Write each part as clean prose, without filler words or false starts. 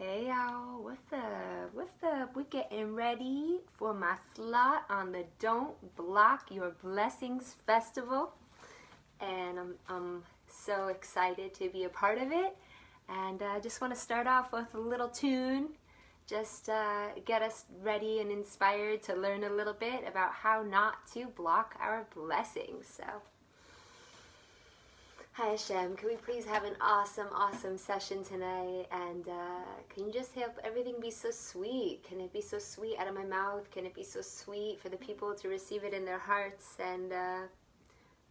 Hey y'all, what's up? What's up? We're getting ready for my slot on the Don't Block Your Blessings Festival. And I'm so excited to be a part of it. And I just want to start off with a little tune. Just get us ready and inspired to learn a little bit about how not to block our blessings. So, hi Hashem, can we please have an awesome session tonight? And can you just help everything be so sweet? Can it be so sweet out of my mouth? Can it be so sweet for the people to receive it in their hearts? And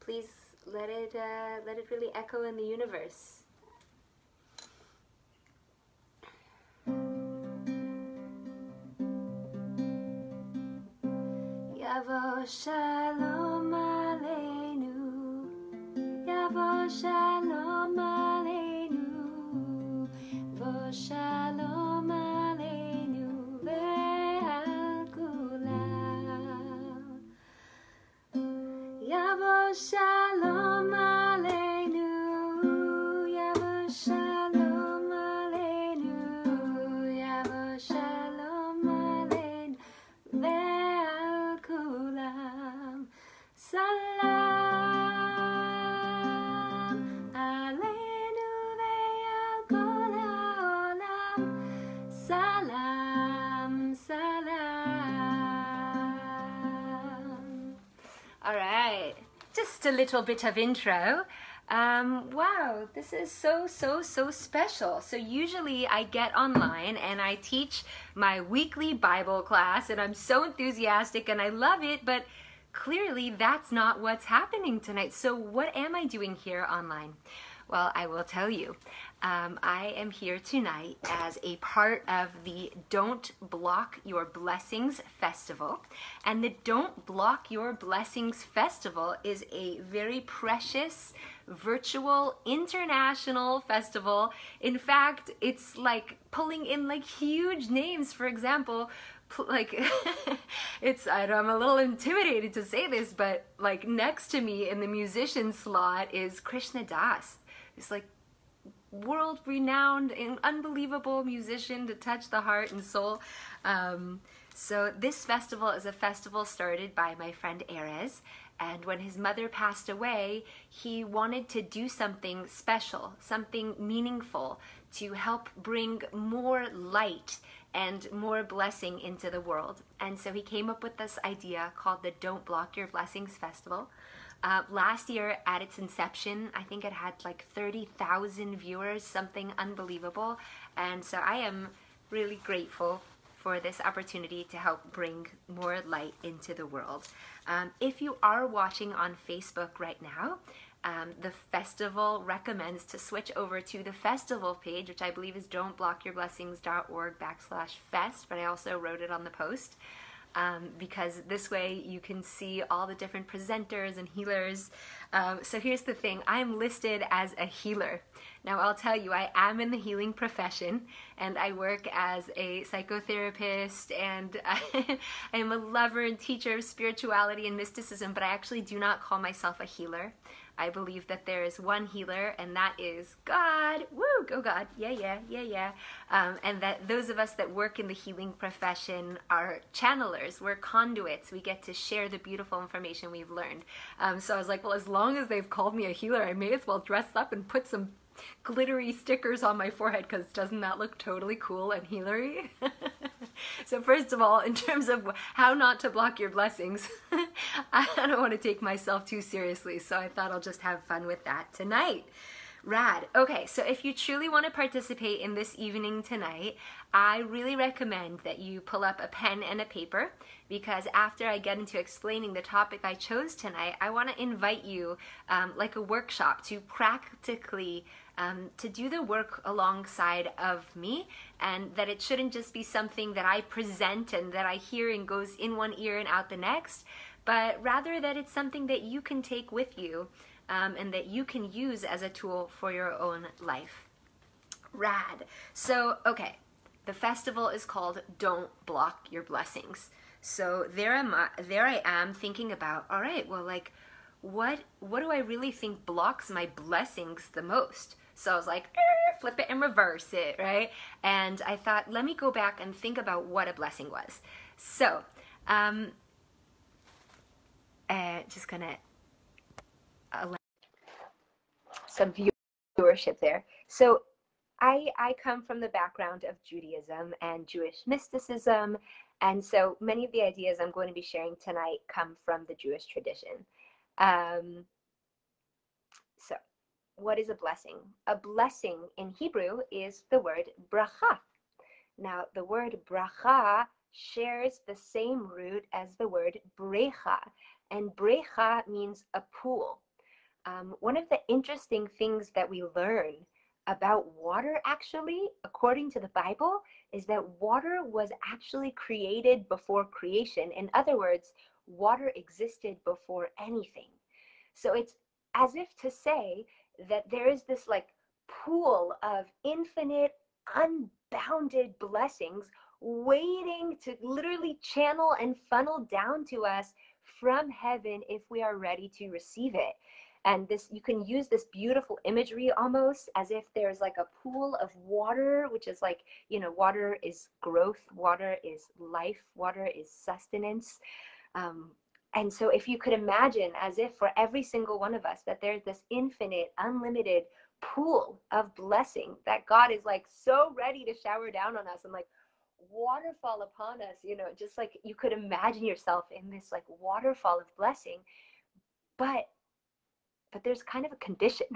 please let it really echo in the universe. Yavo Shalom Aleinu, Yavo Shalom Aleinu, Yavo Shalom Aleinu ve'al kulam. Yavo Shalom Aleinu, Yavo Shalom Aleinu, Yavo Shalom Aleinu ve'al kulam. Salam aleinu ve'al kol ha'olam. Salam, salam. All right, just a little bit of intro. Wow, this is so special. So usually I get online and I teach my weekly Bible class and I'm so enthusiastic and I love it, but clearly that's not what's happening tonight. So what am I doing here online? Well, I will tell you. I am here tonight as a part of the Don't Block Your Blessings Festival. And the Don't Block Your Blessings Festival is a very precious, virtual, international festival. In fact, it's like pulling in like huge names. For example, like I'm a little intimidated to say this, but like next to me in the musician slot is Krishna Das. It's like world-renowned and unbelievable musician to touch the heart and soul. So this festival is a festival started by my friend Erez, and when his mother passed away, he wanted to do something special, something meaningful to help bring more light and more blessing into the world. And so he came up with this idea called the Don't Block Your Blessings Festival. Last year at its inception, I think it had like 30,000 viewers, something unbelievable. And so I am really grateful for this opportunity to help bring more light into the world. If you are watching on Facebook right now, the festival recommends to switch over to the festival page, which I believe is don'tblockyourblessings.org/fest, but I also wrote it on the post. Because this way you can see all the different presenters and healers. So here's the thing, I'm listed as a healer. Now I'll tell you, I am in the healing profession and I work as a psychotherapist and I am a lover and teacher of spirituality and mysticism, but I actually do not call myself a healer. I believe that there is one healer, and that is God. Woo, go God. Yeah. And that those of us that work in the healing profession are channelers. We're conduits. We get to share the beautiful information we've learned. So I was like, well, as long as they've called me a healer, I may as well dress up and put some glittery stickers on my forehead, because doesn't that look totally cool and healery? So first of all, in terms of how not to block your blessings, I don't want to take myself too seriously, so I thought I'll just have fun with that tonight. Rad. Okay, so if you truly want to participate in this evening tonight, I really recommend that you pull up a pen and a paper, because after I get into explaining the topic I chose tonight, I want to invite you like a workshop to practically to do the work alongside of me, and that it shouldn't just be something that I present and that I hear and goes in one ear and out the next, but rather that it's something that you can take with you and that you can use as a tool for your own life. Rad. So, okay, the festival is called Don't Block Your Blessings. So there I am thinking about, all right, well, like, what do I really think blocks my blessings the most? So I was like, flip it and reverse it, right? And I thought, let me go back and think about what a blessing was. So, just gonna allow some viewership there. So I come from the background of Judaism and Jewish mysticism, and so many of the ideas I'm going to be sharing tonight come from the Jewish tradition. So what is a blessing? A blessing in Hebrew is the word bracha. Now, the word bracha shares the same root as the word brecha, and brecha means a pool. One of the interesting things that we learn about water, actually, according to the Bible, is that water was actually created before creation. In other words, water existed before anything. So it's as if to say that there is this like pool of infinite, unbounded blessings waiting to literally channel and funnel down to us from heaven if we are ready to receive it. And this, you can use this beautiful imagery almost as if there's like a pool of water, which is like, you know, water is growth, water is life, water is sustenance. And so if you could imagine as if for every single one of us that there's this infinite, unlimited pool of blessing that God is like so ready to shower down on us and like waterfall upon us, you know, just like you could imagine yourself in this like waterfall of blessing. But there's kind of a condition.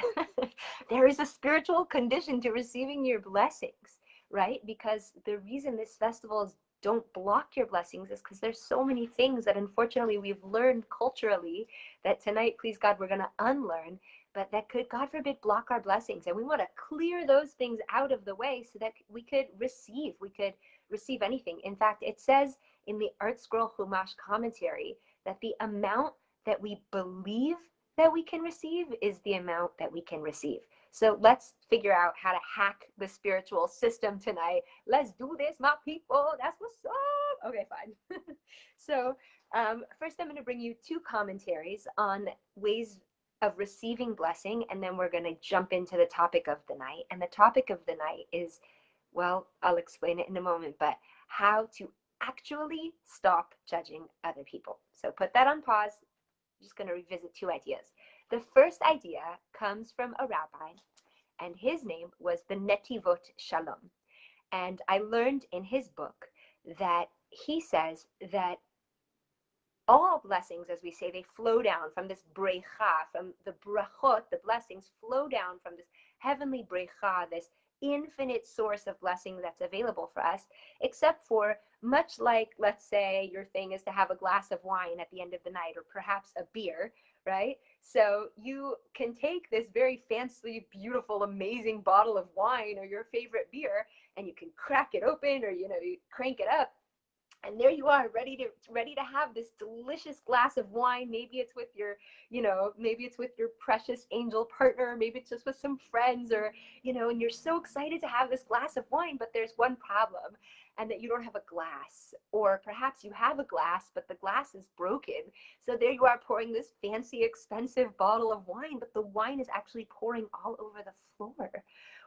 There is a spiritual condition to receiving your blessings, right? Because the reason this festival don't block your blessings is because there's so many things that unfortunately we've learned culturally that tonight, please God, we're going to unlearn, but that could, God forbid, block our blessings. And we want to clear those things out of the way so that we could receive anything. In fact, it says in the Art Scroll Chumash commentary that the amount that we believe that we can receive is the amount that we can receive. So let's figure out how to hack the spiritual system tonight. Let's do this, my people. That's what's up. Okay, fine. So first I'm going to bring you two commentaries on ways of receiving blessing, and then we're going to jump into the topic of the night. And the topic of the night is, well, I'll explain it in a moment, but how to actually stop judging other people. So put that on pause. I'm just going to revisit two ideas. The first idea comes from a rabbi, and his name was the Netivot Shalom. And I learned in his book that he says that all blessings, as we say, they flow down from this brecha, from the brachot, the blessings flow down from this heavenly brecha, this infinite source of blessing that's available for us, except for, much like, let's say your thing is to have a glass of wine at the end of the night, or perhaps a beer, right? So you can take this very fancy, beautiful, amazing bottle of wine or your favorite beer, and you can crack it open, or, you know, you crank it up, and there you are, ready to have this delicious glass of wine. Maybe it's with your, you know, maybe it's with your precious angel partner, maybe it's just with some friends, or, you know, and you're so excited to have this glass of wine, but there's one problem, and that you don't have a glass, or perhaps you have a glass, but the glass is broken. So there you are pouring this fancy, expensive bottle of wine, but the wine is actually pouring all over the floor,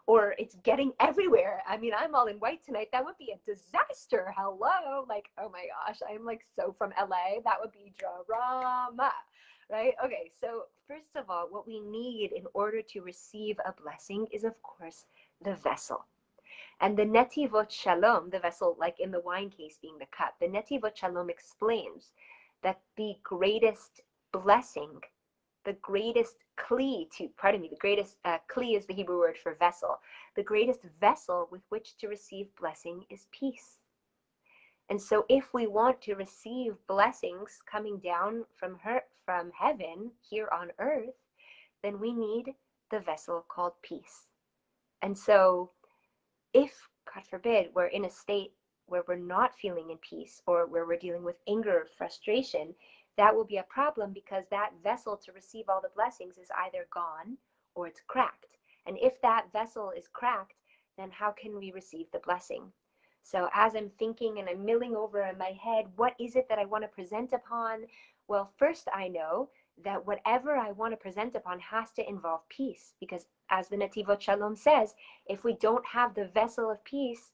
or it's getting everywhere. I mean, I'm all in white tonight. That would be a disaster. Hello. Like, oh my gosh, I'm like so from LA. That would be drama, right? Okay, so first of all, what we need in order to receive a blessing is, of course, the vessel. And the Netivot Shalom, the vessel, like in the wine case being the cup, the Netivot Shalom explains that the greatest blessing, the greatest kli the greatest kli is the Hebrew word for vessel. The greatest vessel with which to receive blessing is peace. And so if we want to receive blessings coming down from heaven here on earth, then we need the vessel called peace. And so if, God forbid, we're in a state where we're not feeling in peace, or where we're dealing with anger or frustration, that will be a problem, because that vessel to receive all the blessings is either gone or it's cracked. And if that vessel is cracked, then how can we receive the blessing? So as I'm thinking and I'm milling over in my head, what is it that I want to present upon? Well, first I know that whatever I want to present upon has to involve peace, because as the Nativot Shalom says, if we don't have the vessel of peace,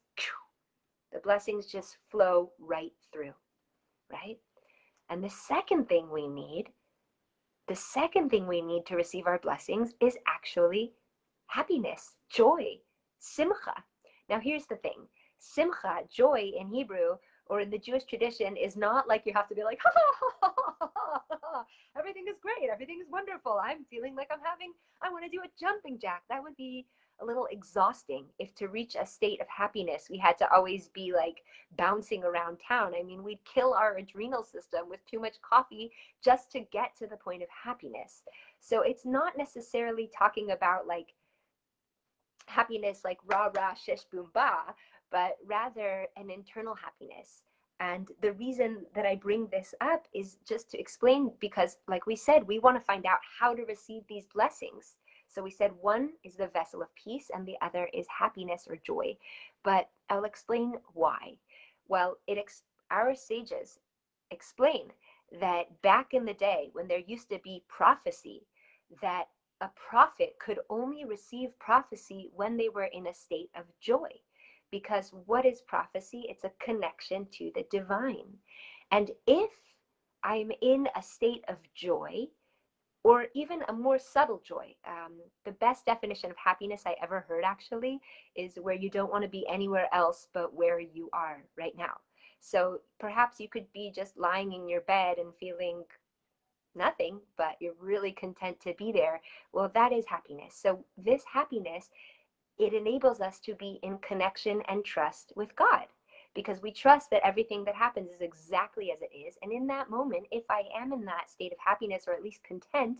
the blessings just flow right through, right? And the second thing we need to receive our blessings is actually happiness, joy, simcha. Now here's the thing. Simcha, joy in Hebrew or in the Jewish tradition is not like you have to be like, ha, ha, ha, ha, ha, ha. Everything is great, everything is wonderful. I want to do a jumping jack. That would be a little exhausting if to reach a state of happiness we had to always be like bouncing around town. I mean, we'd kill our adrenal system with too much coffee just to get to the point of happiness. So it's not necessarily talking about like happiness like rah rah shish boom ba, but rather an internal happiness. And the reason that I bring this up is just to explain, because like we said, we want to find out how to receive these blessings. So we said one is the vessel of peace and the other is happiness or joy. But I'll explain why. Well, our sages explain that back in the day when there used to be prophecy, that a prophet could only receive prophecy when they were in a state of joy. Because what is prophecy? It's a connection to the divine. And if I'm in a state of joy, or even a more subtle joy, the best definition of happiness I ever heard actually is where you don't want to be anywhere else but where you are right now. So perhaps you could be just lying in your bed and feeling nothing, but you're really content to be there. Well, that is happiness. So this happiness, it enables us to be in connection and trust with God, because we trust that everything that happens is exactly as it is. And in that moment, if I am in that state of happiness or at least content,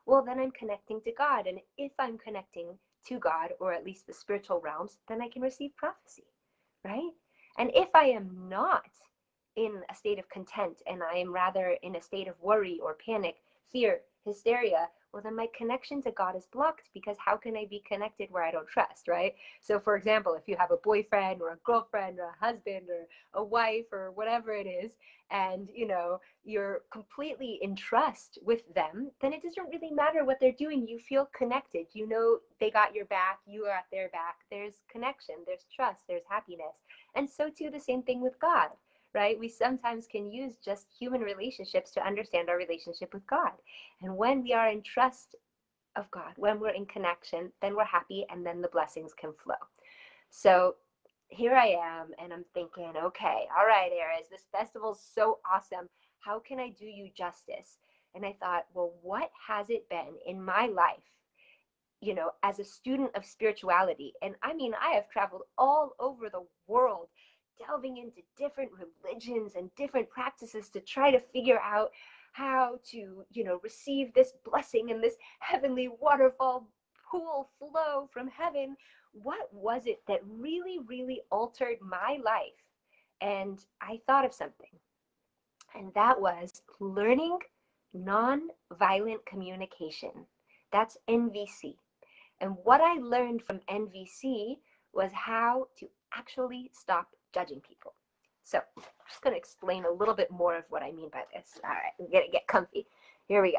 well, then I'm connecting to God. And if I'm connecting to God, or at least the spiritual realms, then I can receive prophecy, right? And if I am not in a state of content and I am rather in a state of worry or panic, fear, hysteria, well, then my connection to God is blocked, because how can I be connected where I don't trust, right? So for example, if you have a boyfriend or a girlfriend or a husband or a wife or whatever it is, and you're completely in trust with them, then it doesn't really matter what they're doing. You feel connected. They got your back, you got their back. There's connection, there's trust, there's happiness. And so too, the same thing with God. Right? We sometimes can use just human relationships to understand our relationship with God. And when we are in trust of God, when we're in connection, then we're happy, and then the blessings can flow. So here I am, and I'm thinking, okay, all right, Erez, this festival's so awesome. How can I do you justice? And I thought, well, what has it been in my life, as a student of spirituality? And I mean, I have traveled all over the world, delving into different religions and different practices to try to figure out how to, receive this blessing and this heavenly waterfall pool flow from heaven. What was it that really, really altered my life? And I thought of something, and that was learning nonviolent communication. That's NVC. And what I learned from NVC was how to actually stop judging people. So I'm just going to explain a little bit more of what I mean by this. All right, I'm going to get comfy. Here we go.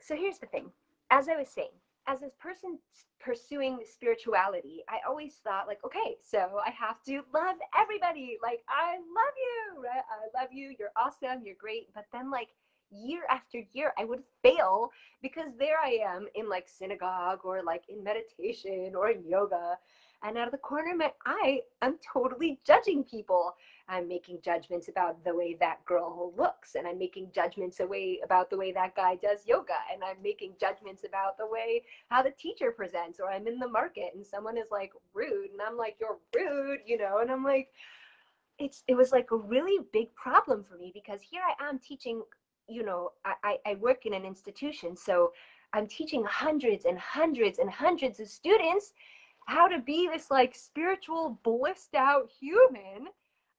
So here's the thing. As I was saying, as a person pursuing spirituality, I always thought like, okay, so I have to love everybody. Like, I love you, right? I love you. You're awesome. You're great. But then like year after year, I would fail, because there I am in like synagogue or like in meditation or in yoga, and out of the corner of my eye, I'm totally judging people. I'm making judgments about the way that girl looks, and I'm making judgments about the way that guy does yoga, and I'm making judgments about the way how the teacher presents, or I'm in the market and someone is like rude, and I'm like, you're rude, and I'm like, it was like a really big problem for me, because here I am teaching, I work in an institution, so I'm teaching hundreds and hundreds and hundreds of students how to be this like spiritual, blissed out human.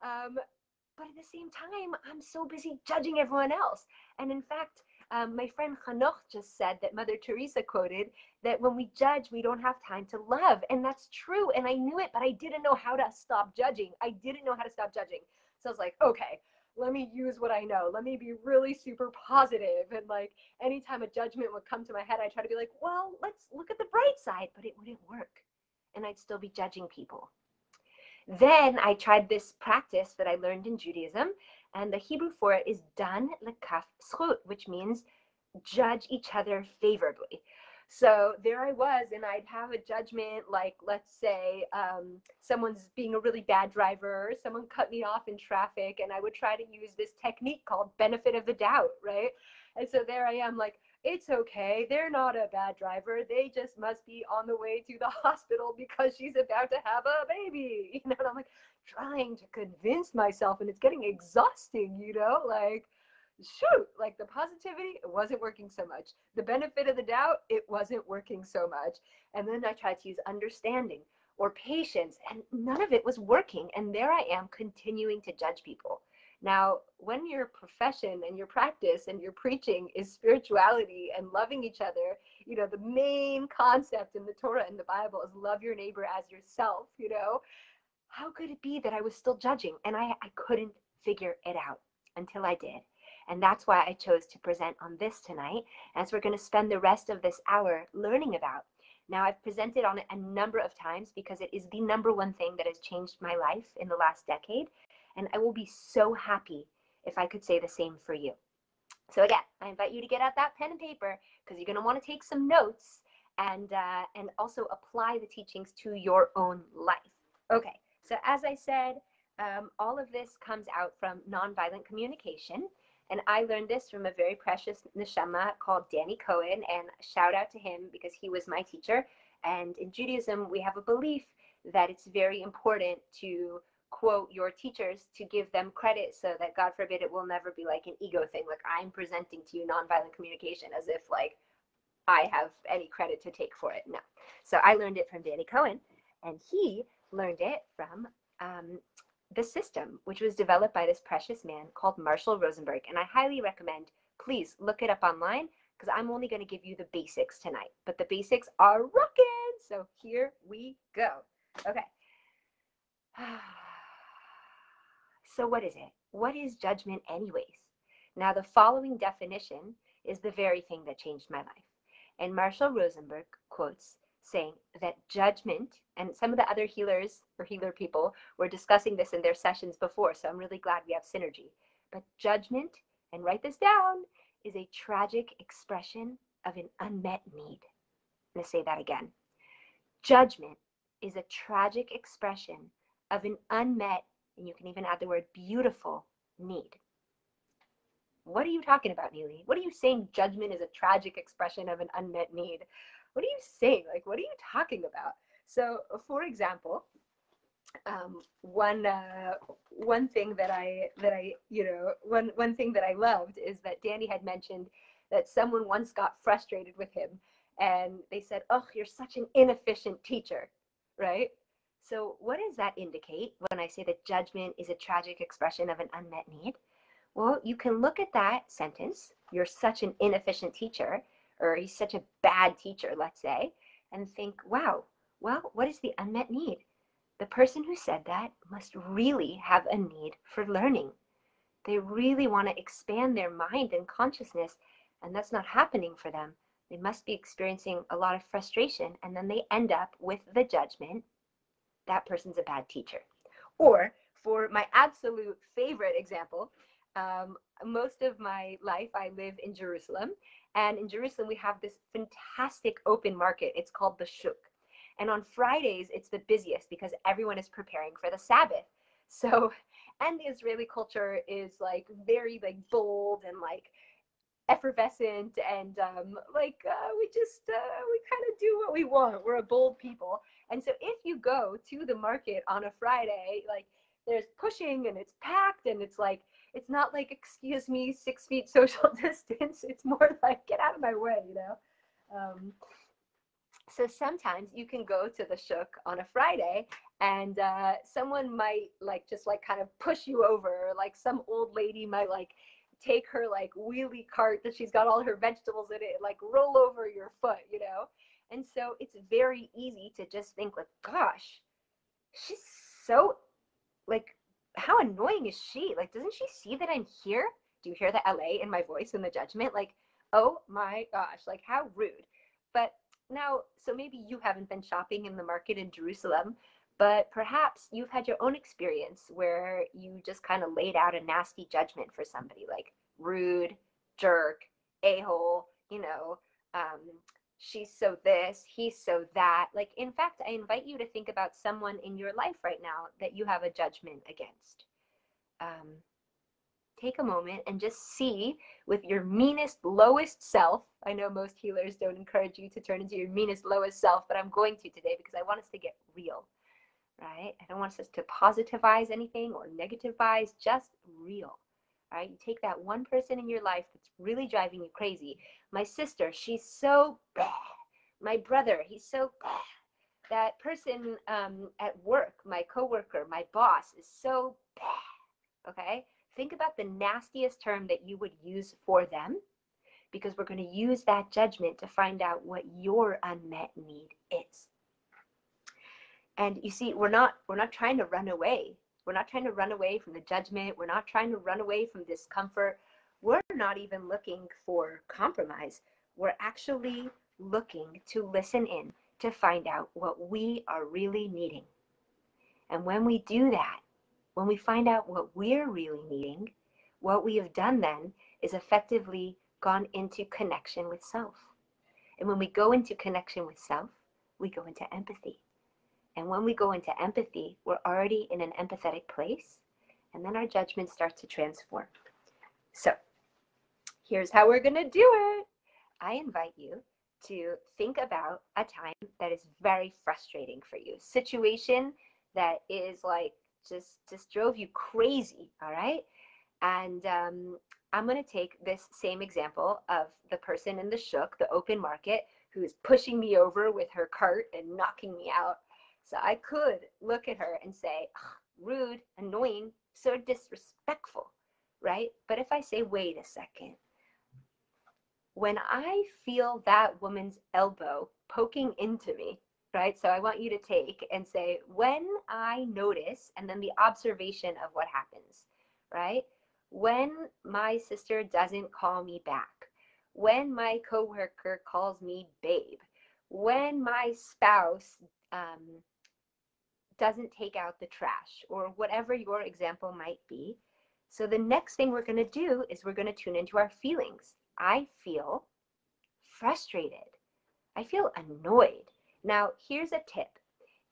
But at the same time, I'm so busy judging everyone else. And in fact, my friend Hanoch just said that Mother Teresa quoted that when we judge, we don't have time to love. And that's true. And I knew it, but I didn't know how to stop judging. I didn't know how to stop judging. So I was like, okay, let me use what I know. Let me be really super positive. And like anytime a judgment would come to my head, I try to be like, well, let's look at the bright side, but it wouldn't work. And I'd still be judging people. Then I tried this practice that I learned in Judaism, and the Hebrew for it is dan lekaf zchut, which means judge each other favorably. So there I was, and I'd have a judgment like, let's say, someone's being a really bad driver, or someone cut me off in traffic, and I would try to use this technique called benefit of the doubt, right? And so there I am, like, it's okay, they're not a bad driver, they just must be on the way to the hospital because she's about to have a baby, you know, and I'm like trying to convince myself, and it's getting exhausting, you know, like, shoot, like the positivity, it wasn't working so much. The benefit of the doubt, it wasn't working so much. And then I tried to use understanding or patience, and none of it was working. And there I am continuing to judge people. Now, when your profession and your practice and your preaching is spirituality and loving each other, you know, the main concept in the Torah and the Bible is love your neighbor as yourself, you know, how could it be that I was still judging? And I couldn't figure it out until I did. And that's why I chose to present on this tonight, as we're going to spend the rest of this hour learning about. Now, I've presented on it a number of times because it is the number one thing that has changed my life in the last decade. And I will be so happy if I could say the same for you. So again, I invite you to get out that pen and paper because you're going to want to take some notes and also apply the teachings to your own life. Okay, so as I said, all of this comes out from nonviolent communication. And I learned this from a very precious neshama called Danny Cohen, and shout out to him because he was my teacher. And in Judaism, we have a belief that it's very important to quote your teachers to give them credit so that, God forbid, it will never be like an ego thing. Like, I'm presenting to you nonviolent communication as if like I have any credit to take for it. No. So I learned it from Danny Cohen, and he learned it from the system, which was developed by this precious man called Marshall Rosenberg. And I highly recommend, please look it up online, because I'm only going to give you the basics tonight. But the basics are rocking. So here we go. Okay. So what is it? What is judgment anyways? Now, the following definition is the very thing that changed my life. And Marshall Rosenberg quotes saying that judgment, and some of the other healers or healer people were discussing this in their sessions before, so I'm really glad we have synergy. But judgment, and write this down, is a tragic expression of an unmet need. I'm going to say that again. Judgment is a tragic expression of an unmet, and you can even add the word beautiful, need. What are you talking about, Nili? What are you saying judgment is a tragic expression of an unmet need? What are you saying? Like, what are you talking about? So, for example, one thing that one thing that I loved is that Danny had mentioned that someone once got frustrated with him, and they said, "Oh, you're such an inefficient teacher," right? So, what does that indicate when I say that judgment is a tragic expression of an unmet need? Well, you can look at that sentence, "You're such an inefficient teacher," or "He's such a bad teacher," let's say, and think, wow, well, what is the unmet need? The person who said that must really have a need for learning. They really want to expand their mind and consciousness, and that's not happening for them. They must be experiencing a lot of frustration, and then they end up with the judgment, that person's a bad teacher. Or, for my absolute favorite example, most of my life I live in Jerusalem, and in Jerusalem we have this fantastic open market. It's called the Shuk, and on Fridays it's the busiest because everyone is preparing for the Sabbath. So, and the Israeli culture is like very like bold and like effervescent, and we kind of do what we want. We're a bold people, and so if you go to the market on a Friday, like, there's pushing and it's packed, and it's like, it's not like, excuse me, 6 feet social distance. It's more like, get out of my way, you know. So sometimes you can go to the Shuk on a Friday, and someone might like just like kind of push you over. Like, some old lady might like take her like wheelie cart that she's got all her vegetables in it and like roll over your foot, you know. And so it's very easy to just think like, gosh, she's so like how annoying is she? Like, doesn't she see that I'm here? Do you hear the LA in my voice in the judgment? Like, oh my gosh, like how rude. But now, so maybe you haven't been shopping in the market in Jerusalem, but perhaps you've had your own experience where you just kind of laid out a nasty judgment for somebody, like rude, jerk, a-hole, um, she's so this, he's so that. Like, in fact, I invite you to think about someone in your life right now that you have a judgment against. Take a moment and just see with your meanest, lowest self. I know most healers don't encourage you to turn into your meanest, lowest self, but I'm going to today because I want us to get real, right? I don't want us to positivize anything or negativize, just real. Right? You take that one person in your life that's really driving you crazy. My sister, she's so bad. My brother, he's so bad. That person at work, my coworker, my boss is so bad. Okay? Think about the nastiest term that you would use for them, because we're going to use that judgment to find out what your unmet need is. And you see, we're not trying to run away. We're not trying to run away from the judgment. We're not trying to run away from discomfort. We're not even looking for compromise. We're actually looking to listen in to find out what we are really needing. And when we do that, when we find out what we're really needing, what we have done then is effectively gone into connection with self. And when we go into connection with self, we go into empathy. And when we go into empathy, we're already in an empathetic place, and then our judgment starts to transform. So here's how we're going to do it. I invite you to think about a time that is very frustrating for you, situation that is like just drove you crazy, all right? And I'm going to take this same example of the person in the shuk, the open market, who's pushing me over with her cart and knocking me out. So I could look at her and say, rude, annoying, so disrespectful, right? But if I say, wait a second, when I feel that woman's elbow poking into me, right? So I want you to take and say, when I notice, and then the observation of what happens, right? When my sister doesn't call me back, when my coworker calls me babe, when my spouse doesn't take out the trash, or whatever your example might be. So the next thing we're going to do is we're going to tune into our feelings. I feel frustrated. I feel annoyed. Now, here's a tip.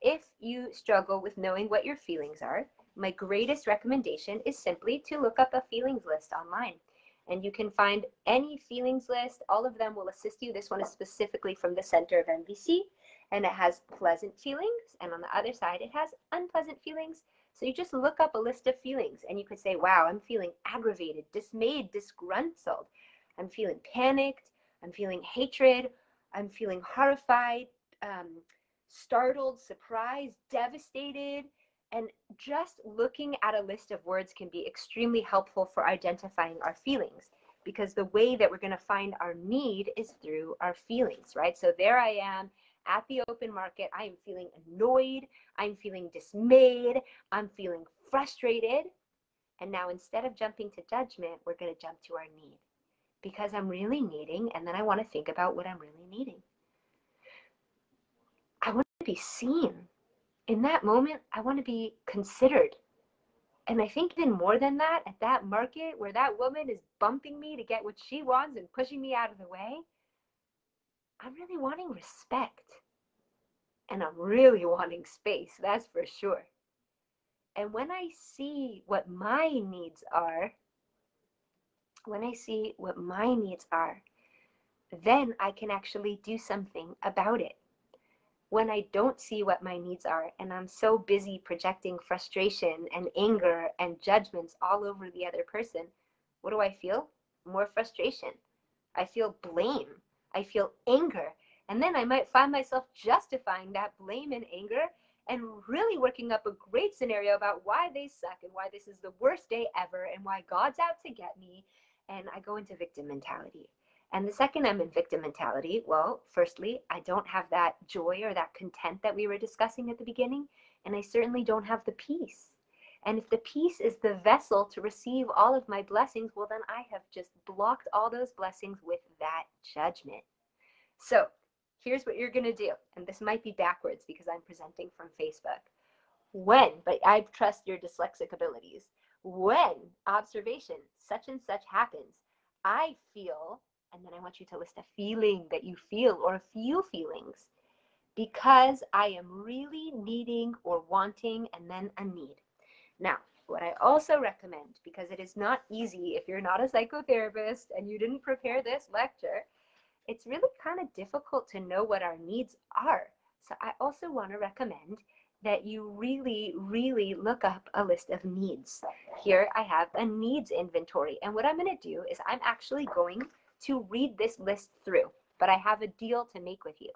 If you struggle with knowing what your feelings are, my greatest recommendation is simply to look up a feelings list online. And you can find any feelings list. All of them will assist you. This one is specifically from the Center of NBC, and it has pleasant feelings. And on the other side, it has unpleasant feelings. So you just look up a list of feelings, and you could say, wow, I'm feeling aggravated, dismayed, disgruntled. I'm feeling panicked. I'm feeling hatred. I'm feeling horrified, startled, surprised, devastated. And just looking at a list of words can be extremely helpful for identifying our feelings, because the way that we're going to find our need is through our feelings, right? So there I am at the open market. I am feeling annoyed. I'm feeling dismayed. I'm feeling frustrated. And now instead of jumping to judgment, we're going to jump to our need, because I'm really needing, and then I want to think about what I'm really needing. I want to be seen. In that moment, I want to be considered. And I think even more than that, at that market where that woman is bumping me to get what she wants and pushing me out of the way, I'm really wanting respect. And I'm really wanting space, that's for sure. And when I see what my needs are, then I can actually do something about it. When I don't see what my needs are, and I'm so busy projecting frustration and anger and judgments all over the other person, what do I feel? More frustration. I feel blame. I feel anger. And then I might find myself justifying that blame and anger and really working up a great scenario about why they suck and why this is the worst day ever and why God's out to get me. And I go into victim mentality. And the second I'm in victim mentality, well, firstly, I don't have that joy or that content that we were discussing at the beginning, and I certainly don't have the peace. And if the peace is the vessel to receive all of my blessings, well, then I have just blocked all those blessings with that judgment. So here's what you're going to do. And this might be backwards because I'm presenting from Facebook. But I trust your dyslexic abilities. When observation, such and such happens, I feel, and then I want you to list a feeling that you feel or a few feelings, because I am really needing or wanting, and then a need. Now, what I also recommend, because it is not easy if you're not a psychotherapist and you didn't prepare this lecture, it's really kind of difficult to know what our needs are. So I also want to recommend that you really, really look up a list of needs. Here I have a needs inventory. And what I'm going to do is I'm actually going to read this list through, but I have a deal to make with you.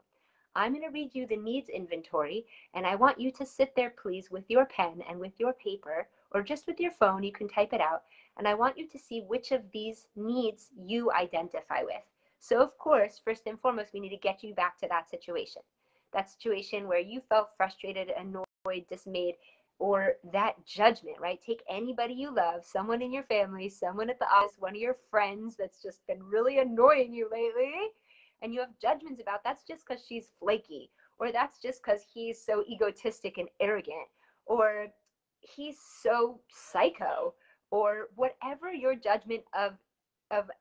I'm going to read you the needs inventory, and I want you to sit there, please, with your pen and with your paper, or just with your phone, you can type it out, and I want you to see which of these needs you identify with. So, of course, first and foremost, we need to get you back to that situation where you felt frustrated, annoyed, dismayed, or that judgment, right? Take anybody you love, someone in your family, someone at the office, one of your friends that's just been really annoying you lately, and you have judgments about, that's just because she's flaky, or that's just because he's so egotistic and arrogant, or he's so psycho, or whatever your judgment of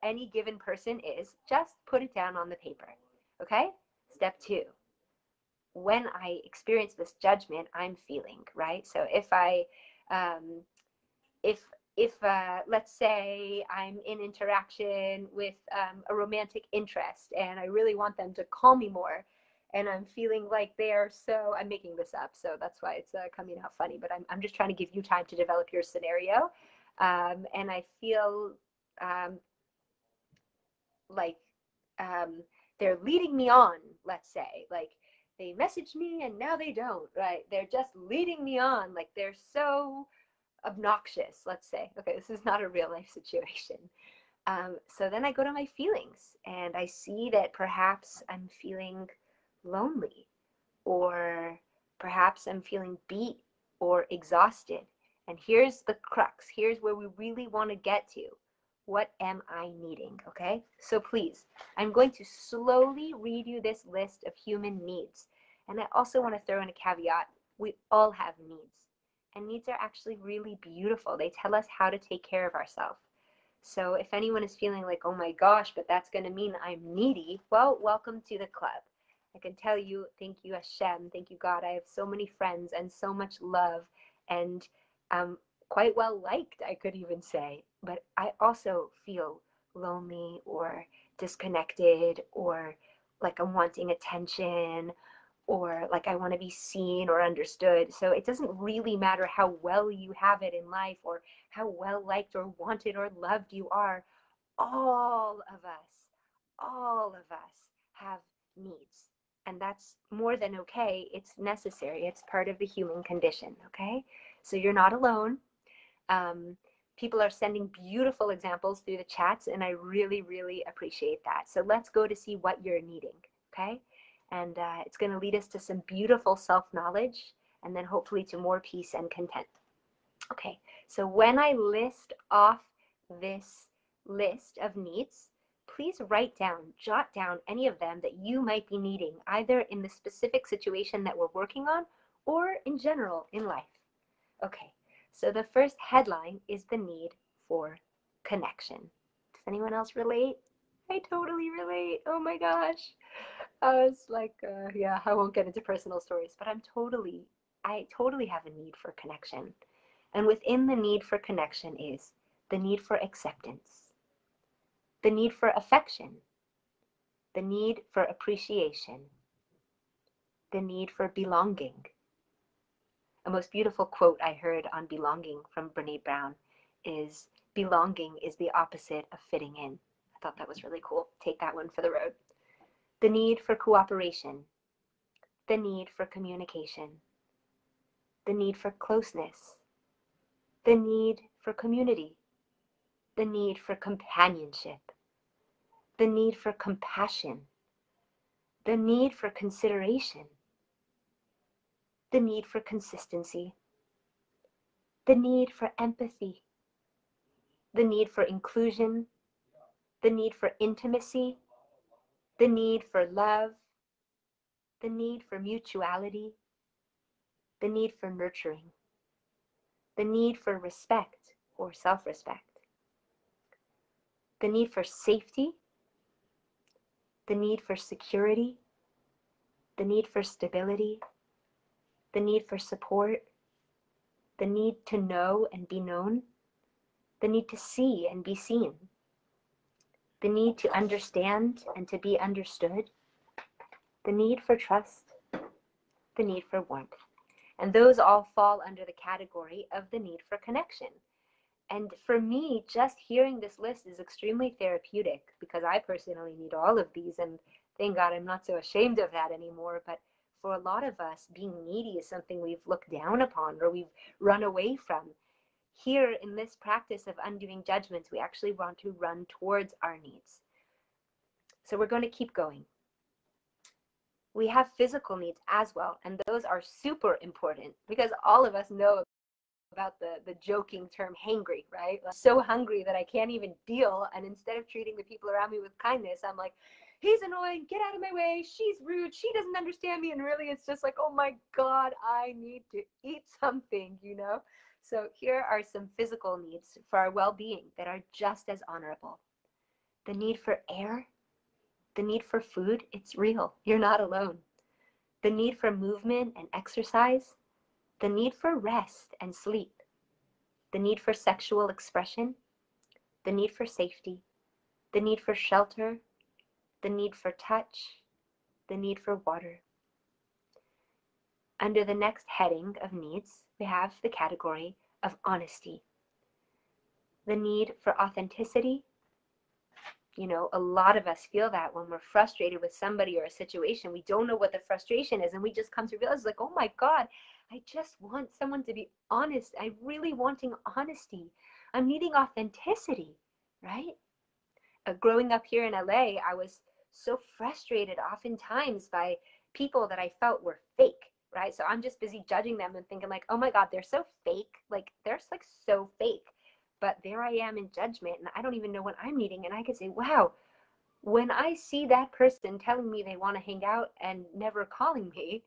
any given person is, just put it down on the paper. Okay? Step 2. When I experience this judgment, I'm feeling, right? So if let's say I'm in interaction with a romantic interest and I really want them to call me more, and I'm feeling like I'm making this up, so that's why it's coming out funny, but I'm just trying to give you time to develop your scenario. And I feel like they're leading me on, let's say, like they messaged me and now they don't, right? They're just leading me on, like they're so obnoxious, let's say. Okay, this is not a real life situation. So then I go to my feelings and I see that perhaps I'm feeling lonely, or perhaps I'm feeling beat or exhausted. And here's the crux. Here's where we really want to get to. What am I needing? Okay, so please, I'm going to slowly read you this list of human needs. And I also want to throw in a caveat. We all have needs. And needs are actually really beautiful. They tell us how to take care of ourselves. So if anyone is feeling like, oh my gosh, but that's going to mean I'm needy, well, welcome to the club. I can tell you, thank you Hashem, thank you God, I have so many friends and so much love, and quite well liked, I could even say. But I also feel lonely or disconnected, or like I'm wanting attention, or like I want to be seen or understood. So it doesn't really matter how well you have it in life, or how well liked or wanted or loved you are. All of us have needs. And that's more than okay. It's necessary. It's part of the human condition, okay? So you're not alone. People are sending beautiful examples through the chats, and I really, really appreciate that. So let's go to see what you're needing, okay? And it's going to lead us to some beautiful self-knowledge, and then hopefully to more peace and content. Okay, so when I list off this list of needs, please jot down any of them that you might be needing, either in the specific situation that we're working on or in general in life. Okay, so the first headline is the need for connection. Does anyone else relate? I totally relate. Oh my gosh. It's like, yeah, I won't get into personal stories, but I totally have a need for connection. And within the need for connection is the need for acceptance, the need for affection, the need for appreciation, the need for belonging. A most beautiful quote I heard on belonging from Brené Brown is, belonging is the opposite of fitting in. I thought that was really cool. Take that one for the road. The need for cooperation, the need for communication, the need for closeness, the need for community, the need for companionship, the need for compassion, the need for consideration, the need for consistency, the need for empathy, the need for inclusion, the need for intimacy, the need for love, the need for mutuality, the need for nurturing, the need for respect or self-respect, the need for safety, the need for security, the need for stability, the need for support, the need to know and be known, the need to see and be seen, the need to understand and to be understood, the need for trust, the need for warmth. And those all fall under the category of the need for connection. And for me, just hearing this list is extremely therapeutic because I personally need all of these. And thank God I'm not so ashamed of that anymore. But for a lot of us, being needy is something we've looked down upon or we've run away from. Here in this practice of undoing judgments, we actually want to run towards our needs. So we're going to keep going. We have physical needs as well, and those are super important because all of us know about the joking term hangry, right? I'm so hungry that I can't even deal, and instead of treating the people around me with kindness, I'm like, he's annoying, get out of my way, she's rude, she doesn't understand me, and really it's just like, oh my God, I need to eat something, you know? So here are some physical needs for our well-being that are just as honorable. The need for air, the need for food, it's real, you're not alone. The need for movement and exercise, the need for rest and sleep, the need for sexual expression, the need for safety, the need for shelter, the need for touch, the need for water. Under the next heading of needs, we have the category of honesty, the need for authenticity. You know, a lot of us feel that when we're frustrated with somebody or a situation, we don't know what the frustration is, and we just come to realize, like, oh my God, I just want someone to be honest. I'm really wanting honesty. I'm needing authenticity, right? Growing up here in LA, I was so frustrated oftentimes by people that I felt were fake, right? So I'm just busy judging them and thinking like, oh my God, they're so fake. Like, they're like so fake. But there I am in judgment, and I don't even know what I'm needing. And I could say, wow, when I see that person telling me they want to hang out and never calling me,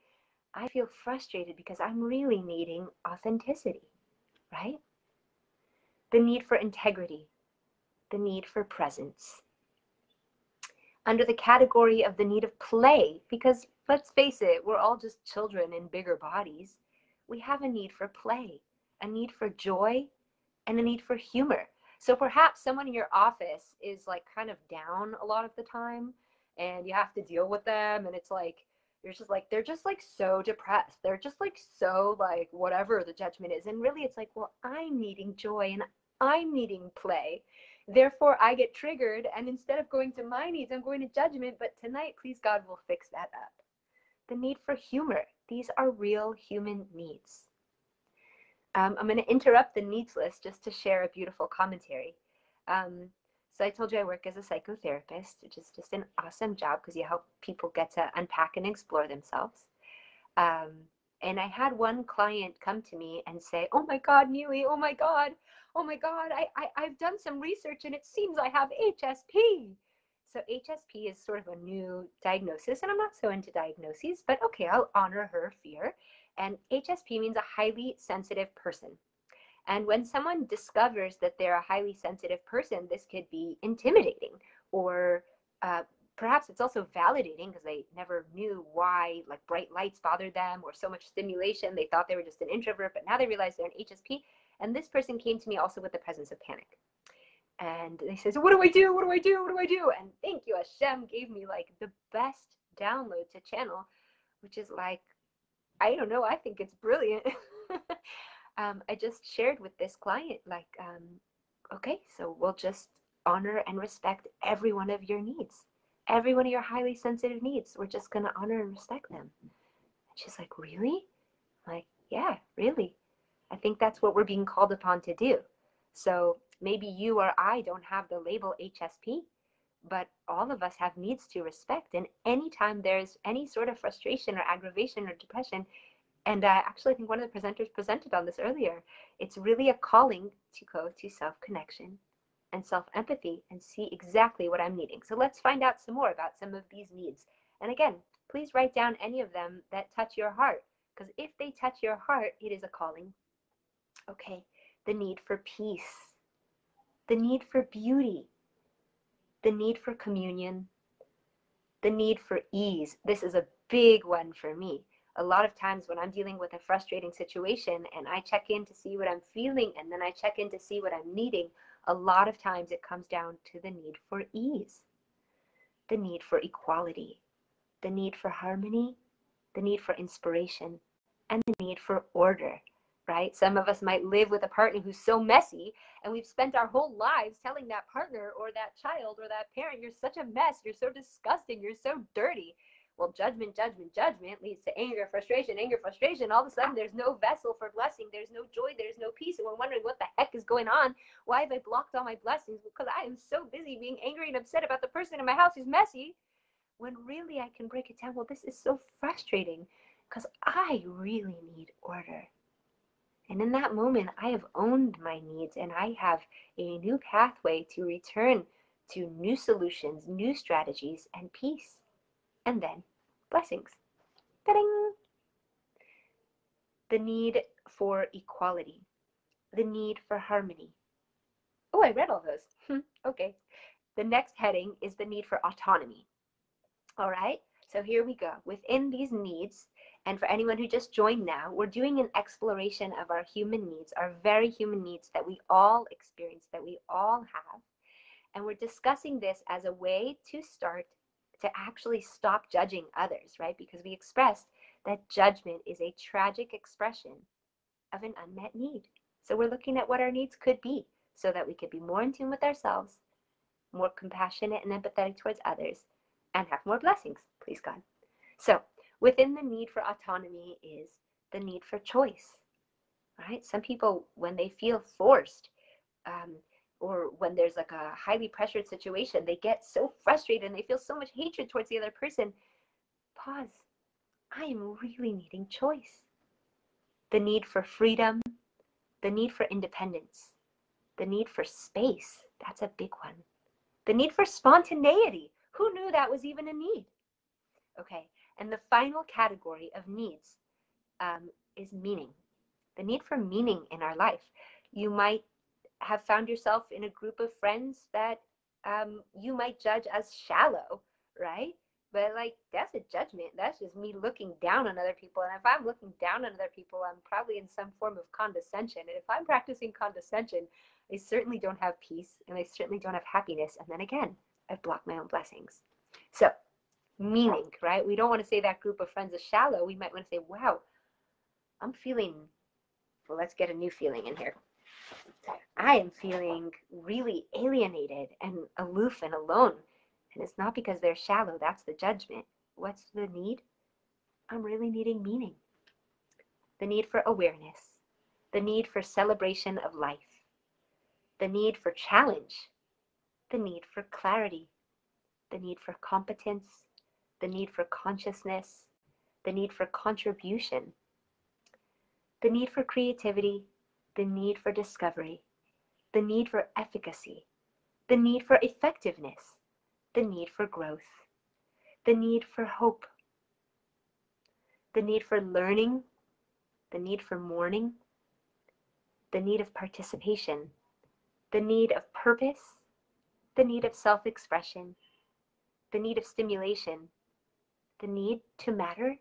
I feel frustrated because I'm really needing authenticity, right? The need for integrity, the need for presence. Under the category of the need of play, because let's face it, we're all just children in bigger bodies, we have a need for play, a need for joy, and a need for humor. So perhaps someone in your office is like kind of down a lot of the time and you have to deal with them, and it's like you're just like, they're just like so depressed, they're just like so like whatever the judgment is, and really it's like, well, I'm needing joy and I'm needing play, therefore I get triggered, and instead of going to my needs, I'm going to judgment. But tonight, please God, will fix that up. The need for humor, these are real human needs. I'm going to interrupt the needs list just to share a beautiful commentary. So I told you I work as a psychotherapist, which is just an awesome job because you help people get to unpack and explore themselves. And I had one client come to me and say, oh my God, Nili, oh my God, I've done some research and it seems I have HSP. So HSP is sort of a new diagnosis, and I'm not so into diagnoses, but okay, I'll honor her fear. And HSP means a highly sensitive person. And when someone discovers that they're a highly sensitive person, this could be intimidating, or perhaps it's also validating because they never knew why like bright lights bothered them or so much stimulation. They thought they were just an introvert, but now they realize they're an HSP. And this person came to me also with the presence of panic. And they says, what do I do? What do I do? What do I do? And thank you, Hashem gave me like the best download to channel, which is like, I don't know, I think it's brilliant. I just shared with this client, like, okay, so we'll just honor and respect every one of your needs. Every one of your highly sensitive needs, we're just going to honor and respect them. And she's like, really? I'm like, yeah, really. I think that's what we're being called upon to do. So maybe you or I don't have the label HSP, but all of us have needs to respect. And anytime there's any sort of frustration or aggravation or depression, And I actually think one of the presenters presented on this earlier. It's really a calling to go to self-connection and self-empathy and see exactly what I'm needing. So let's find out some more about some of these needs. And again, please write down any of them that touch your heart, because if they touch your heart, it is a calling. Okay, the need for peace, the need for beauty, the need for communion, the need for ease. This is a big one for me. A lot of times when I'm dealing with a frustrating situation and I check in to see what I'm feeling and then I check in to see what I'm needing, a lot of times it comes down to the need for ease, the need for equality, the need for harmony, the need for inspiration, and the need for order, right? Some of us might live with a partner who's so messy, and we've spent our whole lives telling that partner or that child or that parent, you're such a mess, you're so disgusting, you're so dirty. Well, judgment, judgment, judgment leads to anger, frustration, anger, frustration. All of a sudden, there's no vessel for blessing. There's no joy. There's no peace. And we're wondering what the heck is going on. Why have I blocked all my blessings? Because I am so busy being angry and upset about the person in my house who's messy. When really I can break it down. Well, this is so frustrating because I really need order. And in that moment, I have owned my needs and I have a new pathway to return to new solutions, new strategies, and peace. And then blessings. Ta-ding! The need for equality, the need for harmony. Oh, I read all those. Okay. The next heading is the need for autonomy. All right, so here we go. Within these needs, and for anyone who just joined now, we're doing an exploration of our human needs, our very human needs that we all experience, that we all have. And we're discussing this as a way to start to actually stop judging others, right? Because we expressed that judgment is a tragic expression of an unmet need. So we're looking at what our needs could be so that we could be more in tune with ourselves, more compassionate and empathetic towards others, and have more blessings, please God. So within the need for autonomy is the need for choice, right? Some people, when they feel forced, or when there's like a highly pressured situation, they get so frustrated and they feel so much hatred towards the other person. Pause. I am really needing choice. The need for freedom, the need for independence, the need for space. That's a big one. The need for spontaneity. Who knew that was even a need? Okay, and the final category of needs is meaning. The need for meaning in our life. You might have found yourself in a group of friends that you might judge as shallow, right? But like, that's a judgment. That's just me looking down on other people. And if I'm looking down on other people, I'm probably in some form of condescension. And if I'm practicing condescension, I certainly don't have peace and I certainly don't have happiness. And then again, I've blocked my own blessings. So meaning, right? We don't want to say that group of friends is shallow. We might want to say, wow, I'm feeling, well, let's get a new feeling in here. I am feeling really alienated and aloof and alone. And it's not because they're shallow. That's the judgment. What's the need? I'm really needing meaning. The need for awareness. The need for celebration of life. The need for challenge. The need for clarity. The need for competence. The need for consciousness. The need for contribution. The need for creativity. The need for discovery. The need for efficacy. The need for effectiveness. The need for growth, the need for hope, the need for learning, the need for mourning, the need of participation, the need of purpose, the need of self-expression, the need of stimulation, the need to matter,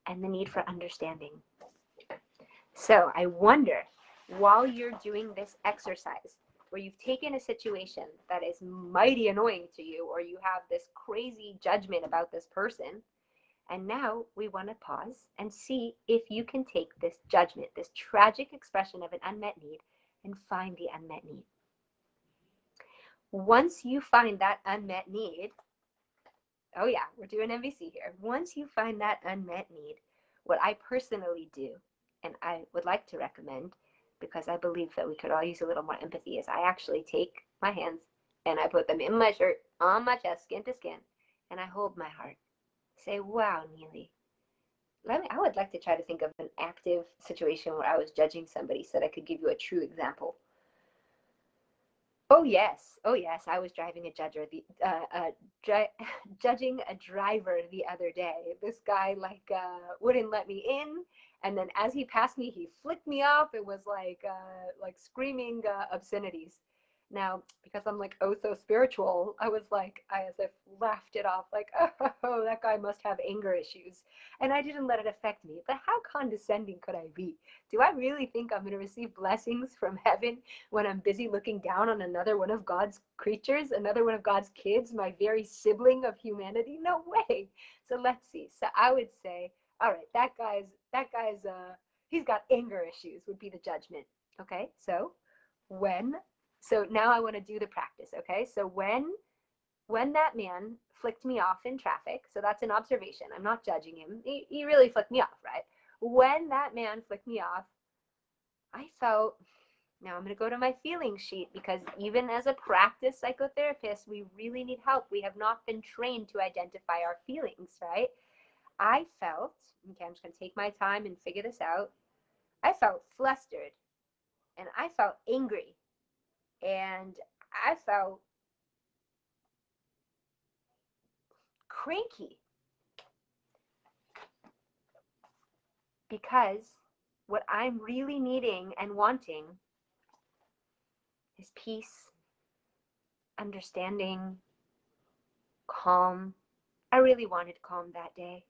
and the need for understanding. So I wonder, while you're doing this exercise, where you've taken a situation that is mighty annoying to you, or you have this crazy judgment about this person, and now we want to pause and see if you can take this judgment, this tragic expression of an unmet need, and find the unmet need. Once you find that unmet need, oh yeah, we're doing MVC here. Once you find that unmet need, what I personally do, and I would like to recommend, because I believe that we could all use a little more empathy, is I actually take my hands and I put them in my shirt, on my chest, skin to skin, and I hold my heart. Say, wow, Nili, I would like to try to think of an active situation where I was judging somebody so that I could give you a true example. Oh yes, I was driving a judging a driver the other day. This guy wouldn't let me in, and then as he passed me, he flicked me off. It was like screaming obscenities. Now, because I'm like oh so spiritual, I as if laughed it off, like oh that guy must have anger issues, and I didn't let it affect me. But how condescending could I be? Do I really think I'm going to receive blessings from heaven when I'm busy looking down on another one of God's creatures, another one of God's kids, my very sibling of humanity? No way. So let's see. So I would say, all right, that guy's he's got anger issues would be the judgment. Okay? So now I want to do the practice, okay? So when that man flicked me off in traffic, so that's an observation. I'm not judging him. He really flicked me off, right? When that man flicked me off, I felt, now I'm going to go to my feeling sheet, because even as a practice psychotherapist, we really need help. We have not been trained to identify our feelings, right? I felt, okay, I'm just going to take my time and figure this out. I felt flustered, and I felt angry, and I felt cranky, because what I'm really needing and wanting is peace, understanding, calm. I really wanted calm that day.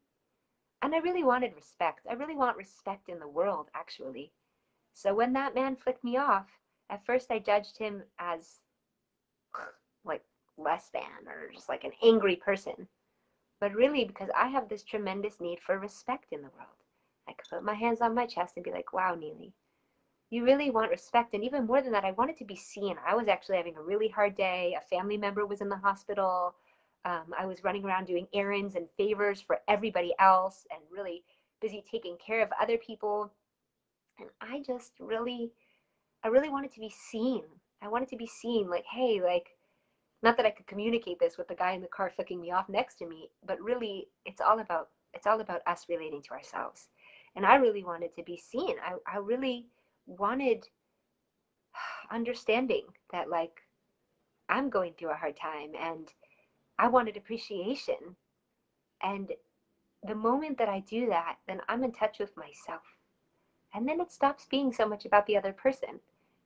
And I really wanted respect. I really want respect in the world, actually. So when that man flicked me off, at first I judged him as like less than, or just like an angry person. But really, because I have this tremendous need for respect in the world, I could put my hands on my chest and be like, wow, Nili, you really want respect. And even more than that, I wanted to be seen. I was actually having a really hard day. A family member was in the hospital. I was running around doing errands and favors for everybody else and really busy taking care of other people. And I really wanted to be seen. I wanted to be seen, like, hey, like, not that I could communicate this with the guy in the car flicking me off next to me, but really it's all about us relating to ourselves. And I really wanted to be seen. I really wanted understanding that, like, I'm going through a hard time, and I wanted appreciation. And the moment that I do that, then I'm in touch with myself. And then it stops being so much about the other person.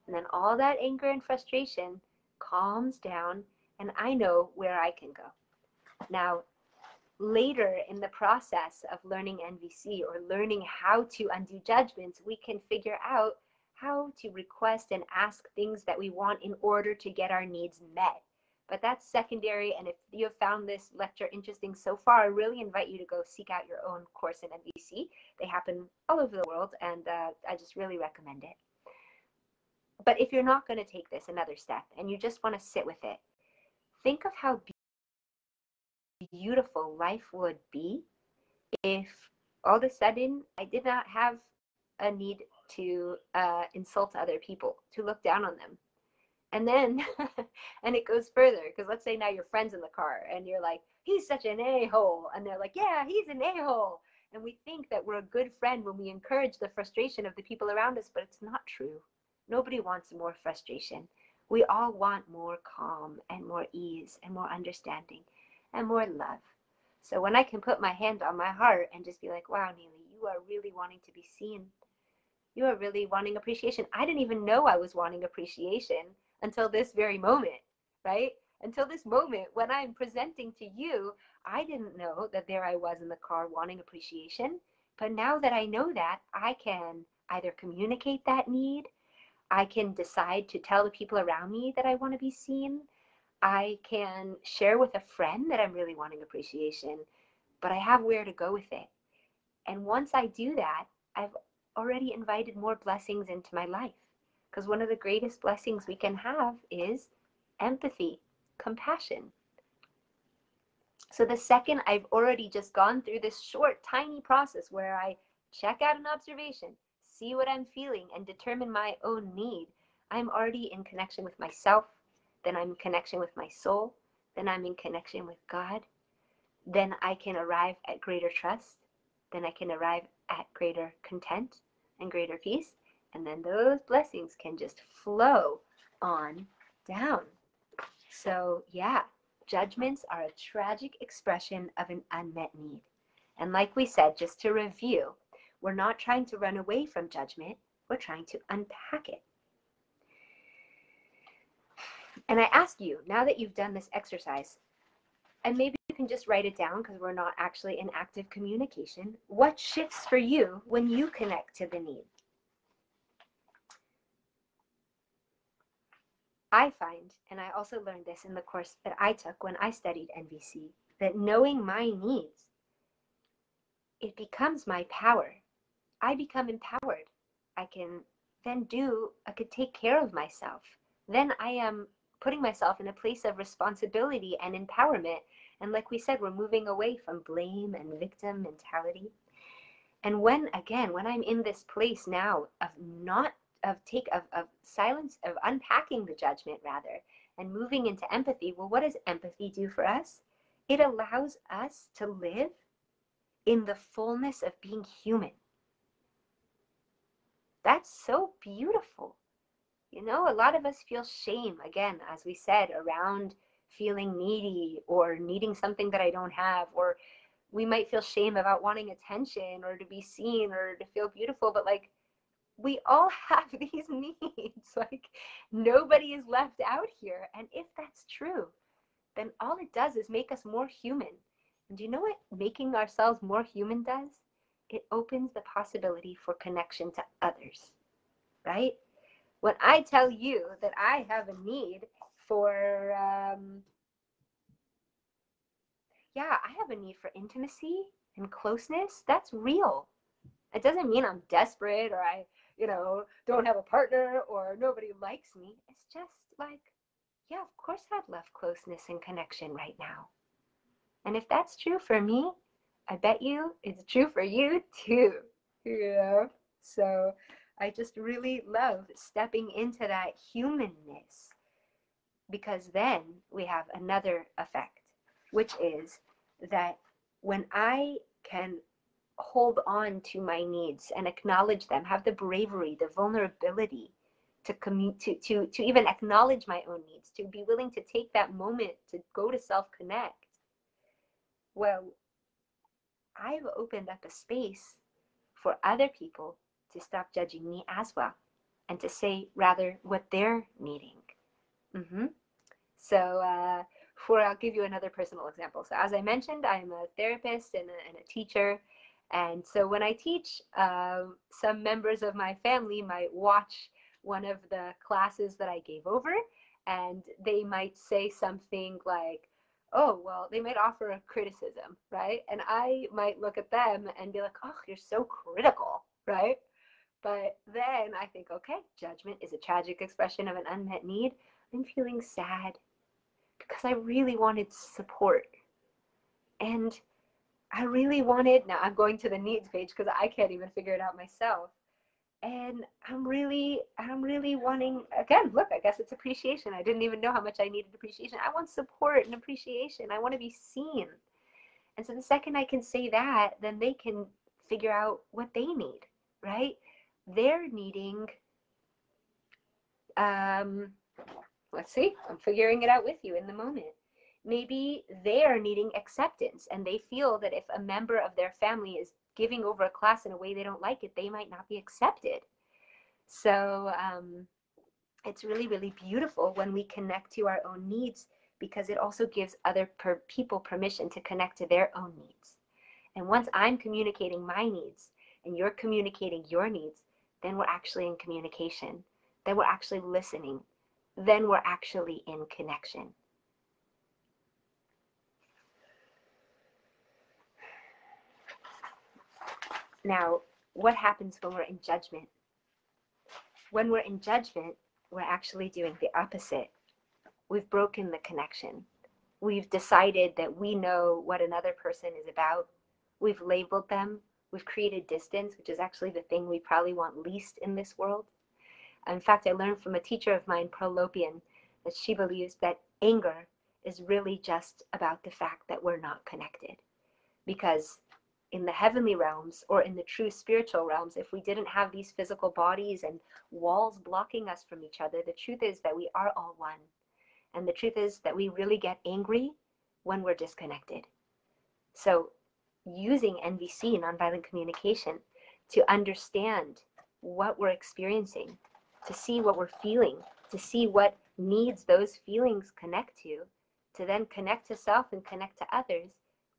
And then all that anger and frustration calms down, and I know where I can go. Now, later in the process of learning NVC, or learning how to undo judgments, we can figure out how to request and ask things that we want in order to get our needs met. But that's secondary, and if you have found this lecture interesting so far, I really invite you to go seek out your own course in NVC. They happen all over the world, and I just really recommend it. But if you're not going to take this another step and you just want to sit with it, think of how beautiful life would be if all of a sudden I did not have a need to insult other people, to look down on them. And then, and it goes further, because let's say now your friend's in the car and you're like, he's such an a-hole. And they're like, yeah, he's an a-hole. And we think that we're a good friend when we encourage the frustration of the people around us, but it's not true. Nobody wants more frustration. We all want more calm and more ease and more understanding and more love. So when I can put my hand on my heart and just be like, wow, Nili, you are really wanting to be seen. You are really wanting appreciation. I didn't even know I was wanting appreciation until this very moment, right? Until this moment when I'm presenting to you, I didn't know that there I was in the car wanting appreciation. But now that I know that, I can either communicate that need, I can decide to tell the people around me that I want to be seen, I can share with a friend that I'm really wanting appreciation, but I have where to go with it. And once I do that, I've already invited more blessings into my life. Because one of the greatest blessings we can have is empathy, compassion. So the second I've already just gone through this short, tiny process where I check out an observation, see what I'm feeling, and determine my own need, I'm already in connection with myself. Then I'm in connection with my soul. Then I'm in connection with God. Then I can arrive at greater trust. then I can arrive at greater content and greater peace. And then those blessings can just flow on down. So yeah, judgments are a tragic expression of an unmet need. And like we said, just to review, we're not trying to run away from judgment, we're trying to unpack it. And I ask you, now that you've done this exercise, and maybe you can just write it down because we're not actually in active communication, what shifts for you when you connect to the need? I find, and I also learned this in the course that I took when I studied NVC, that knowing my needs, it becomes my power. I become empowered. I could take care of myself. Then I am putting myself in a place of responsibility and empowerment. And like we said, we're moving away from blame and victim mentality. And when I'm in this place now of silence, of unpacking the judgment rather, and moving into empathy, well, what does empathy do for us? It allows us to live in the fullness of being human. That's so beautiful. You know, a lot of us feel shame, again, as we said, around feeling needy or needing something that I don't have, or we might feel shame about wanting attention or to be seen or to feel beautiful, but like, we all have these needs. Like, nobody is left out here. And if that's true, then all it does is make us more human. And do you know what making ourselves more human does? It opens the possibility for connection to others, right? When I tell you that I have a need for, I have a need for intimacy and closeness, that's real. It doesn't mean I'm desperate or I, don't have a partner or nobody likes me. It's just like, yeah, of course I'd love closeness and connection right now. And if that's true for me, I bet you it's true for you too. So I just really love stepping into that humanness, because then we have another effect, which is that when I can hold on to my needs and acknowledge them, have the bravery, the vulnerability to even acknowledge my own needs, to be willing to take that moment to go to self-connect, well, I've opened up a space for other people to stop judging me as well, and to say rather what they're needing. So I'll give you another personal example. So as I mentioned, I'm a therapist and a teacher. And so when I teach, some members of my family might watch one of the classes that I gave over, and they might say something like, oh, well, they might offer a criticism, right? And I might look at them and be like, oh, you're so critical, right? But then I think, okay, judgment is a tragic expression of an unmet need. I'm feeling sad because I really wanted support. And I really wanted, now I'm going to the needs page because I can't even figure it out myself. And I'm really wanting, again, look, I guess it's appreciation. I didn't even know how much I needed appreciation. I want support and appreciation. I want to be seen. And so the second I can say that, then they can figure out what they need, right? They're needing, let's see, I'm figuring it out with you in the moment. Maybe they are needing acceptance, and they feel that if a member of their family is giving over a class in a way they don't like it, they might not be accepted. So it's really, really beautiful when we connect to our own needs, because it also gives other people permission to connect to their own needs. And once I'm communicating my needs and you're communicating your needs, then we're actually in communication. Then we're actually listening. Then we're actually in connection. Now, what happens when we're in judgment? When we're in judgment, we're actually doing the opposite. We've broken the connection. We've decided that we know what another person is about. We've labeled them. We've created distance, which is actually the thing we probably want least in this world. In fact, I learned from a teacher of mine, Prolopian, that she believes that anger is really just about the fact that we're not connected. Because in the heavenly realms or in the true spiritual realms, if we didn't have these physical bodies and walls blocking us from each other, the truth is that we are all one. And the truth is that we really get angry when we're disconnected. So using NVC, nonviolent communication, to understand what we're experiencing, to see what we're feeling, to see what needs those feelings connect to then connect to self and connect to others,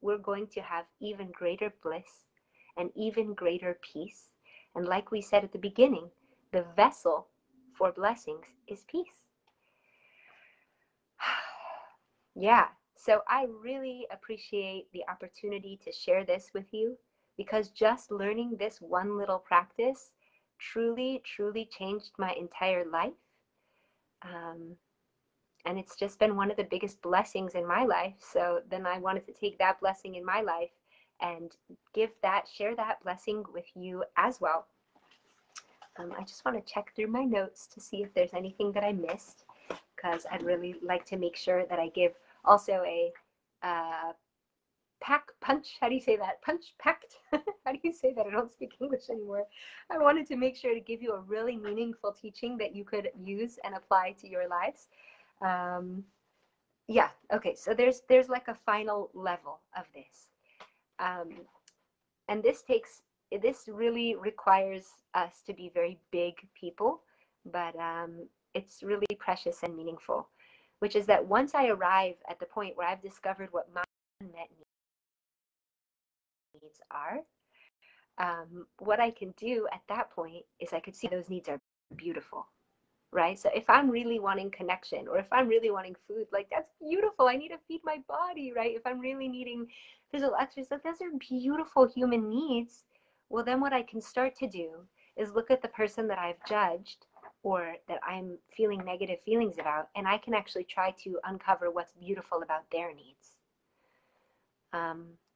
we're going to have even greater bliss and even greater peace. And like we said at the beginning, the vessel for blessings is peace. Yeah, so I really appreciate the opportunity to share this with you, because just learning this one little practice truly, truly changed my entire life. And it's just been one of the biggest blessings in my life. So then I wanted to take that blessing in my life and share that blessing with you as well. I just want to check through my notes to see if there's anything that I missed, because I'd really like to make sure that I give also a punch. How do you say that? Packed? How do you say that? I don't speak English anymore. I wanted to make sure to give you a really meaningful teaching that you could use and apply to your lives. Yeah, okay, so there's like a final level of this. And this really requires us to be very big people, but it's really precious and meaningful, which is that once I arrive at the point where I've discovered what my unmet needs are, what I can do at that point is I could see those needs are beautiful. Right? So if I'm really wanting connection, or if I'm really wanting food, like, that's beautiful. I need to feed my body, right? If I'm really needing physical exercise, like, those are beautiful human needs. Well, then what I can start to do is look at the person that I've judged or that I'm feeling negative feelings about, and I can actually try to uncover what's beautiful about their needs.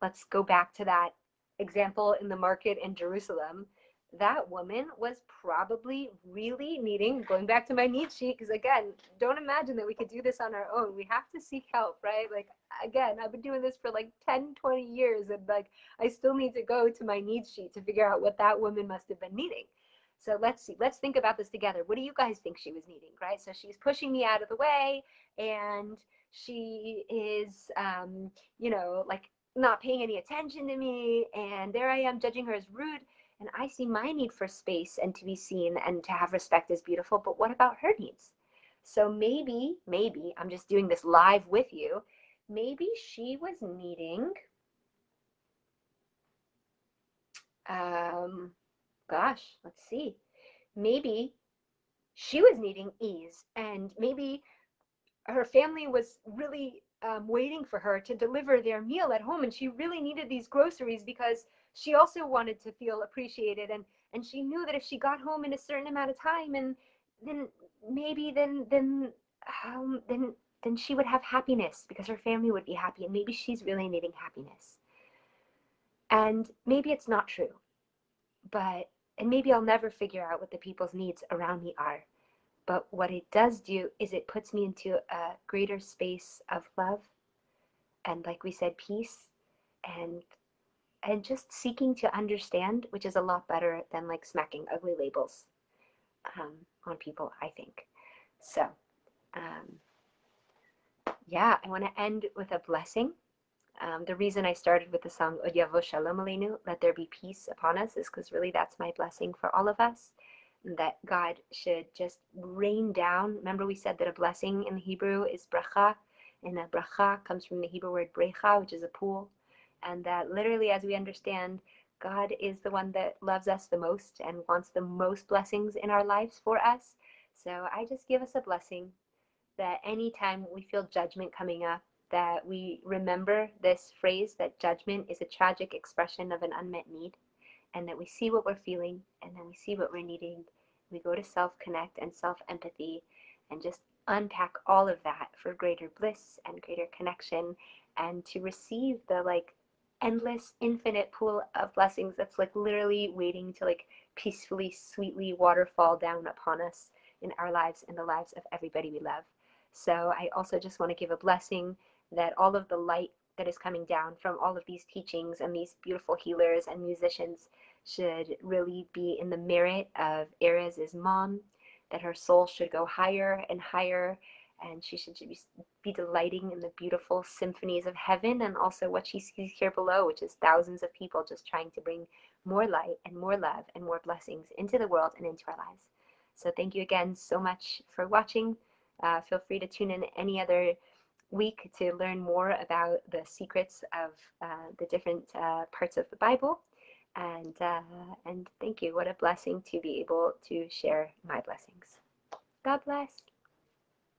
Let's go back to that example in the market in Jerusalem. That woman was probably really needing, going back to my need sheet, because again, don't imagine that we could do this on our own. We have to seek help, right? Like, again, I've been doing this for like 10, 20 years, and like, I still need to go to my need sheet to figure out what that woman must have been needing. So let's see, let's think about this together. What do you guys think she was needing, right? So she's pushing me out of the way, and she is, like, not paying any attention to me, and there I am judging her as rude. And I see my need for space and to be seen and to have respect as beautiful, but what about her needs? So maybe, I'm just doing this live with you, maybe she was needing, let's see. Maybe she was needing ease, and maybe her family was really waiting for her to deliver their meal at home, and she really needed these groceries because she also wanted to feel appreciated, and she knew that if she got home in a certain amount of time, and then maybe then she would have happiness because her family would be happy, and maybe she's really needing happiness. And maybe it's not true, and maybe I'll never figure out what the people's needs around me are. But what it does do is it puts me into a greater space of love and, like we said, peace, and just seeking to understand, which is a lot better than like smacking ugly labels on people, I think. So yeah, I want to end with a blessing. The reason I started with the song Od Yavo Shalom Aleinu, let there be peace upon us, is because really that's my blessing for all of us. That God should just rain down. Remember, we said that a blessing in Hebrew is bracha, and a bracha comes from the Hebrew word brecha, which is a pool. And that literally, as we understand, God is the one that loves us the most and wants the most blessings in our lives for us. So I just give us a blessing that anytime we feel judgment coming up, that we remember this phrase that judgment is a tragic expression of an unmet need, and that we see what we're feeling, and then we see what we're needing. We go to self-connect and self-empathy and just unpack all of that for greater bliss and greater connection, and to receive the like endless, infinite pool of blessings that's like literally waiting to like peacefully, sweetly waterfall down upon us in our lives and the lives of everybody we love. So I also just want to give a blessing that all of the light that is coming down from all of these teachings and these beautiful healers and musicians should really be in the merit of Erez's mom, that her soul should go higher and higher, and she should be delighting in the beautiful symphonies of heaven, and also what she sees here below, which is thousands of people just trying to bring more light and more love and more blessings into the world and into our lives. So thank you again so much for watching. Feel free to tune in any other week to learn more about the secrets of the different parts of the Bible. And thank you. What a blessing to be able to share my blessings. God bless.